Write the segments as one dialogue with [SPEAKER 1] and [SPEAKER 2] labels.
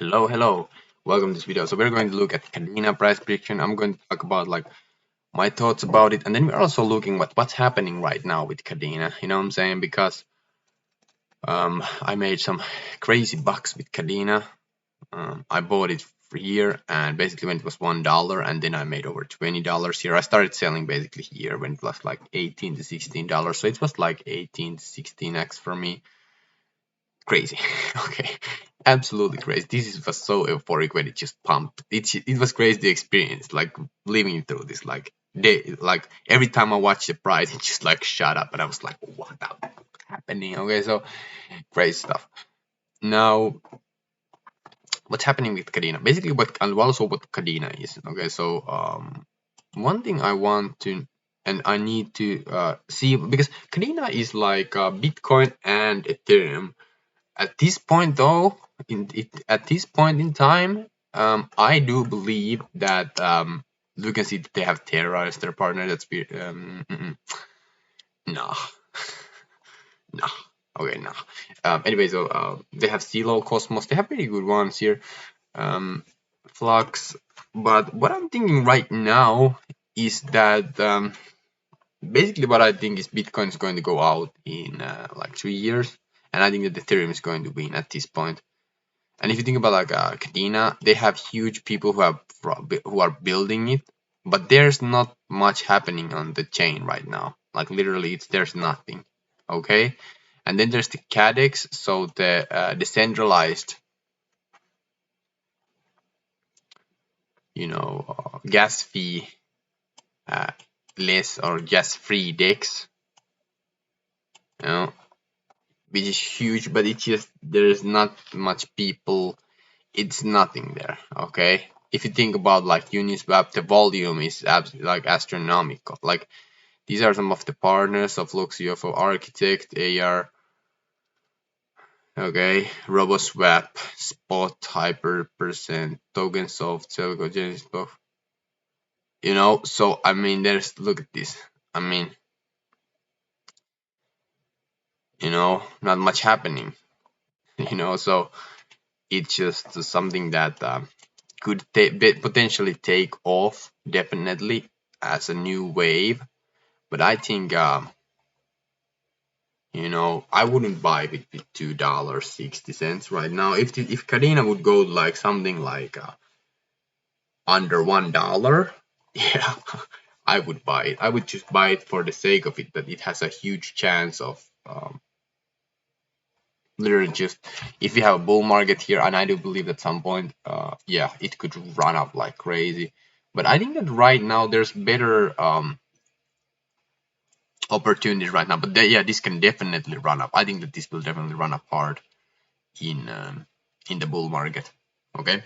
[SPEAKER 1] Hello. Welcome to this video. So we're going to look at Kadena price prediction. I'm going to talk about like my thoughts about it, and then we're also looking at what's happening right now with Kadena. You know what I'm saying? Because I made some crazy bucks with Kadena. I bought it for here, and basically when it was $1, and then I made over $20 here. I started selling basically here when it was like $18 to $16, so it was like 18 to 16x for me. Crazy. Okay, absolutely crazy. Was so euphoric when it just pumped. It was crazy the experience, like living through this. Like every time I watch the price, it just like shut up, and I was like, what the happening? Okay, so crazy stuff. Now, what's happening with Kadena? Basically, and also what Kadena is. Okay, so one thing I want to and I need to see, because Kadena is like Bitcoin and Ethereum. At this point, though, at this point in time, I do believe that you can see that they have Terra as their partner. No, no. Okay, no. Anyway, so they have CeeLo, Cosmos. They have pretty good ones here. Flux. But what I'm thinking right now is that basically what I think is Bitcoin is going to go out in like 3 years, and I think that Ethereum is going to win at this point. And if you think about like Kadena, they have huge people who are building it, but there's not much happening on the chain right now. Like literally, there's nothing. Okay, and then there's the CADEX, so the decentralized, gas fee less or gas free DEX, which is huge, but it's just there's not much people. It's nothing there. Okay, if you think about like Uniswap, the volume is absolutely like astronomical. Like these are some of the partners of Flux, UFO Architect, AR, okay, RoboSwap, Spot, Hyper%, TokenSoft, Celco, Genesis, both. So I mean, look at this. I mean, not much happening. So it's just something that could potentially take off definitely as a new wave, but I think I wouldn't buy it with $2.60 right now. If Kadena would go like something like under $1, yeah, I would buy it. I would just buy it for the sake of it, that it has a huge chance of literally just, if we have a bull market here, and I do believe at some point, yeah, it could run up like crazy. But I think that right now there's better opportunities right now. But yeah, this can definitely run up. I think that this will definitely run up hard in the bull market. Okay.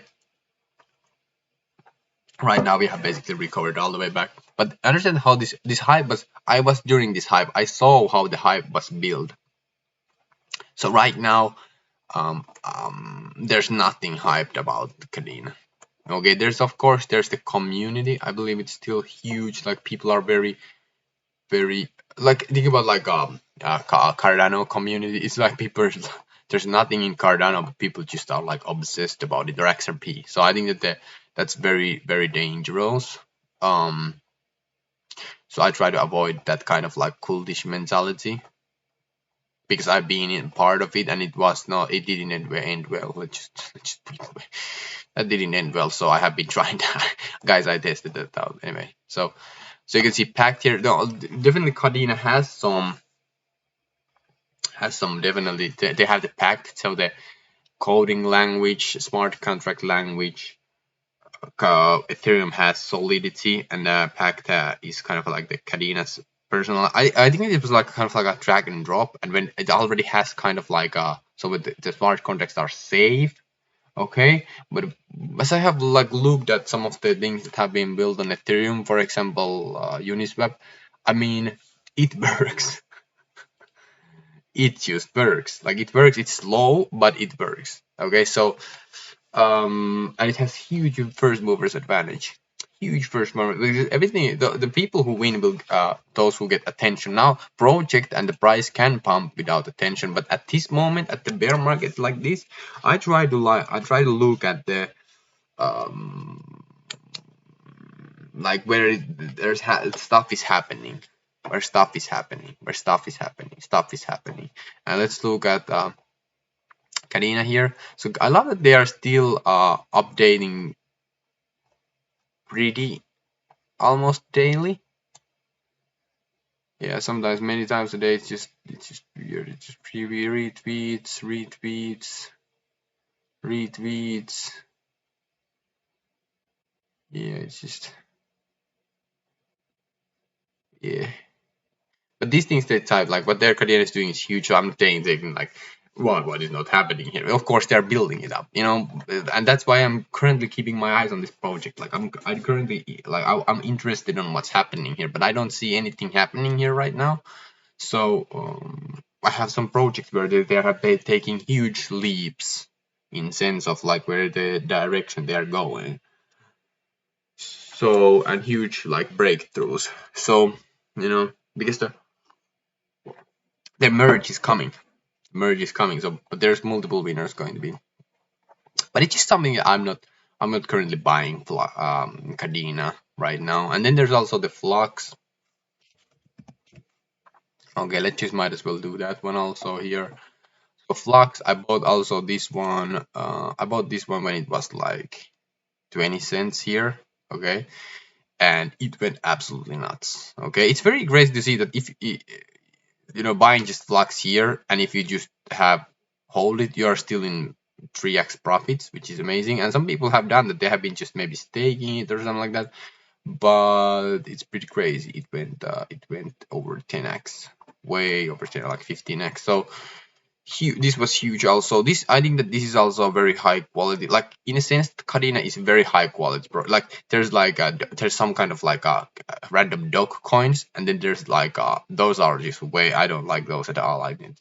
[SPEAKER 1] Right now we have basically recovered all the way back. But understand how this hype was. I was during this hype. I saw how the hype was built. So right now, there's nothing hyped about Kadena. Okay, there's the community. I believe it's still huge. Like people are very, very, like think about like Cardano community. It's like people, there's nothing in Cardano, but people just are like obsessed about it, or XRP. So I think that that's very, very dangerous. So I try to avoid that kind of like cultish mentality, because I've been in part of it, and it didn't end well. Let's just put it away. That didn't end well, so I have been trying to guys, I tested that out anyway. So you can see packed here. No, definitely Kadena has some definitely, they have the packed, so the coding language, smart contract language. Ethereum has Solidity, and packed is kind of like the Kadena's personal. I think it was like kind of like a drag and drop, and when it already has kind of like so with the smart contracts are safe. Okay, but as I have like looked at some of the things that have been built on Ethereum, for example, Uniswap, I mean, it works. It just works. Like it works. It's slow, but it works. Okay, so and it has huge first movers advantage. huge first moment because everything the people who win will those who get attention. Now project and the price can pump without attention, but at this moment, at the bear market like this, I try to look at the like where stuff is happening, where stuff is happening, where stuff is happening. And let's look at Kadena here. So I love that they are still updating pretty almost daily. Yeah, sometimes many times a day. It's just weird. It's just preview retweets. Yeah, it's just yeah. But these things they type like what their Kadena is doing is huge. So I'm not saying like what is not happening here. Of course they're building it up, you know, and that's why I'm currently keeping my eyes on this project. Like I currently like I'm interested in what's happening here, but I don't see anything happening here right now. So I have some projects where they have been taking huge leaps in sense of like where the direction they are going. So and huge like breakthroughs. So you know because the merge is coming. Merge is coming. So but there's multiple winners going to be. But it's just something I'm not currently buying Kadena right now. And then there's also the Flux. Okay, let's just might as well do that one also here. So Flux, I bought also this one. I bought this one when it was like 20 cents here. Okay, and it went absolutely nuts. Okay, it's very great to see that if you know buying just Flux here, and if you just have hold it, you are still in 3x profits, which is amazing. And some people have done that; they have been just maybe staking it or something like that. But it's pretty crazy. It went over 10x, way over 10, like 15x. So this was huge also. This I think that this is also very high quality. Like in a sense, Kadena is very high quality, bro. Like there's some kind of like random dog coins, and then there's like those are just way I don't like those at all. I think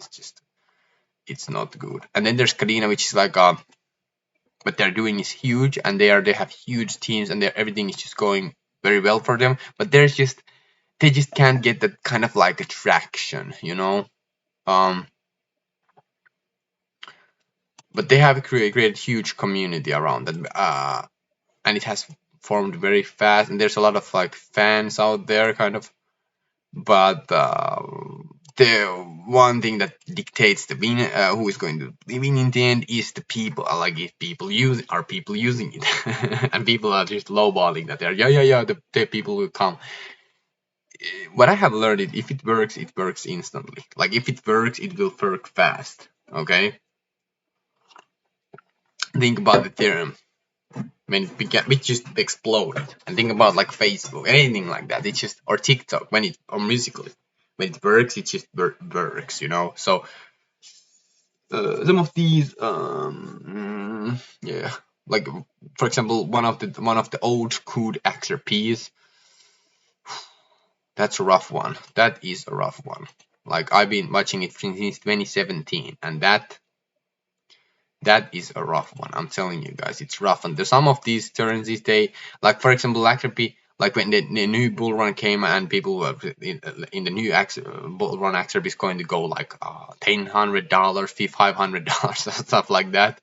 [SPEAKER 1] it's not good. And then there's Kadena, which is like what they're doing is huge, and they have huge teams, and everything is just going very well for them. But they just can't get that kind of like attraction, you know. Um, but they have created huge community around that, and it has formed very fast. And there's a lot of like fans out there, kind of. But the one thing that dictates the win, who is going to win in the end, is the people. Like if people using it, and people are just lowballing that they're yeah. The people will come. What I have learned is if it works instantly. Like if it works, it will work fast. Okay. Think about Ethereum when it began, it just exploded. And think about like Facebook, anything like that. It's just or TikTok when it or Musical.ly when it works, it just works. You know. So some of these, yeah, like for example, one of the old code XRPs. That's a rough one. That is a rough one. Like I've been watching it since 2017, and that is a rough one. I'm telling you guys, it's rough. And there's some of these currencies, they like for example XRP. Like when the new bull run came and people were in the new bull run, XRP is going to go like $1,000, $500, stuff like that.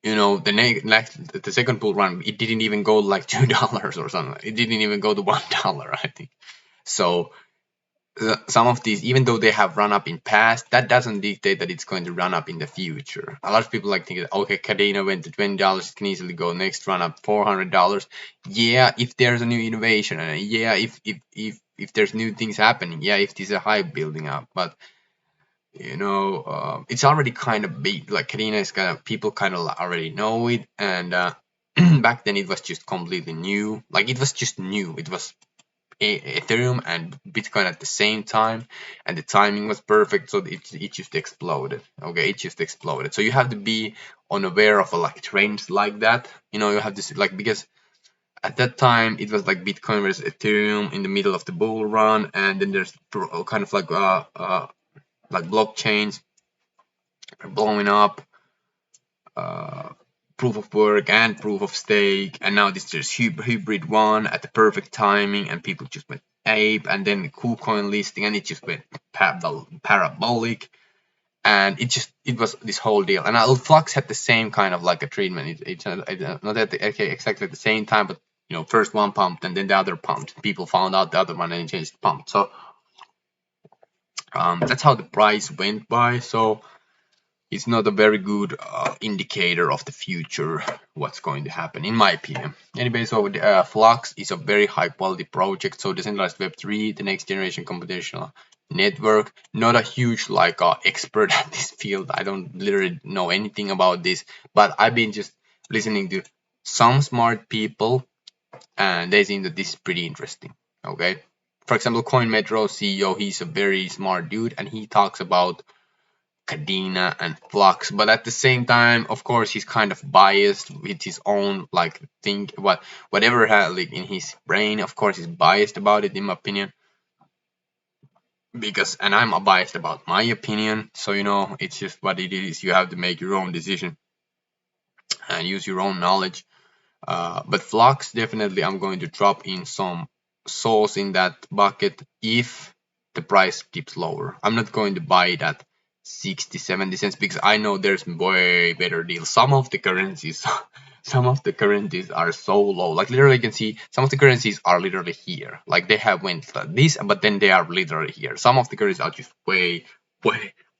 [SPEAKER 1] You know, the second bull run, it didn't even go like $2 or something. It didn't even go to $1, I think. So some of these, even though they have run up in past, that doesn't dictate that it's going to run up in the future. A lot of people like think, okay, Kadena went to $20, it can easily go next run up $400. Yeah, if there's a new innovation, and yeah, if there's new things happening, yeah, if there's a hype building up, but you know, it's already kind of big. Like Kadena is kind of people kind of already know it, and back then it was just completely new. Like it was just new. It was Ethereum and Bitcoin at the same time, and the timing was perfect, so it just exploded. Okay, it just exploded. So you have to be unaware of like trends like that. You know, you have to see, like because at that time it was like Bitcoin versus Ethereum in the middle of the bull run, and then there's kind of like blockchains blowing up. proof of work and proof of stake, and now this just hybrid one at the perfect timing, and people just went ape, and then the KuCoin listing, and it just went parabolic, and it was this whole deal. And Flux had the same kind of like a treatment. It's not at the, okay, exactly at the same time, but you know, first one pumped and then the other pumped. People found out the other one and it changed pumped. So that's how the price went by. So it's not a very good indicator of the future, what's going to happen, in my opinion. Anyway, so Flux is a very high quality project. So decentralized Web3, the next generation computational network. Not a huge like expert at this field. I don't literally know anything about this, but I've been just listening to some smart people, and they think that this is pretty interesting. Okay, for example, CoinMetro CEO, he's a very smart dude, and he talks about Kadena and Flux, but at the same time, of course, he's kind of biased with his own like whatever like in his brain. Of course, he's biased about it, in my opinion, because and I'm biased about my opinion. So you know, it's just what it is. You have to make your own decision and use your own knowledge. But Flux, definitely, I'm going to drop in some sauce in that bucket if the price keeps lower. I'm not going to buy it at 60-70 cents because I know there's way better deals. Some of the currencies are so low, like literally you can see some of the currencies are literally here, like they have went like this, but then they are literally here. Some of the currencies are just way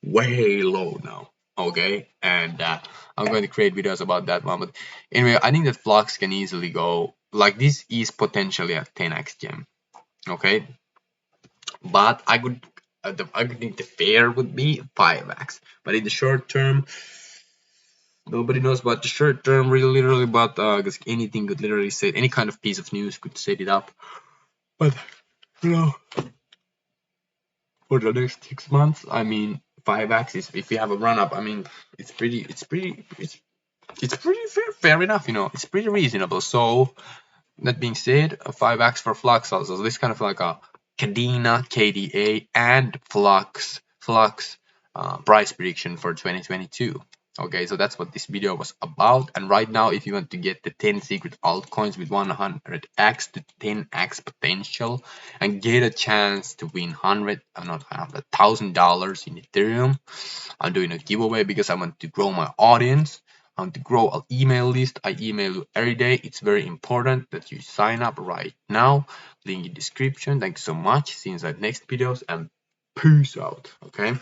[SPEAKER 1] low now. Okay, and I'm going to create videos about that one. But anyway, I think that Flux can easily go like this is potentially a 10x gem. Okay, but I could think the fair would be 5x. But in the short term, nobody knows about the short term really literally, but because anything could literally say, any kind of piece of news could set it up. But you know, for the next 6 months, I mean, 5x is, if you have a run up, I mean, it's pretty fair enough, you know, it's pretty reasonable. So that being said, a 5x for Flux also. So this kind of like a Kadena, KDA, and Flux price prediction for 2022. Okay, so that's what this video was about. And right now, if you want to get the 10 secret altcoins with 100x to 10x potential and get a chance to win $1,000 in Ethereum, I'm doing a giveaway because I want to grow my audience. I want to grow an email list. I email you every day. It's very important that you sign up right now. Link in description. Thanks so much. See you in the next videos and peace out. Okay.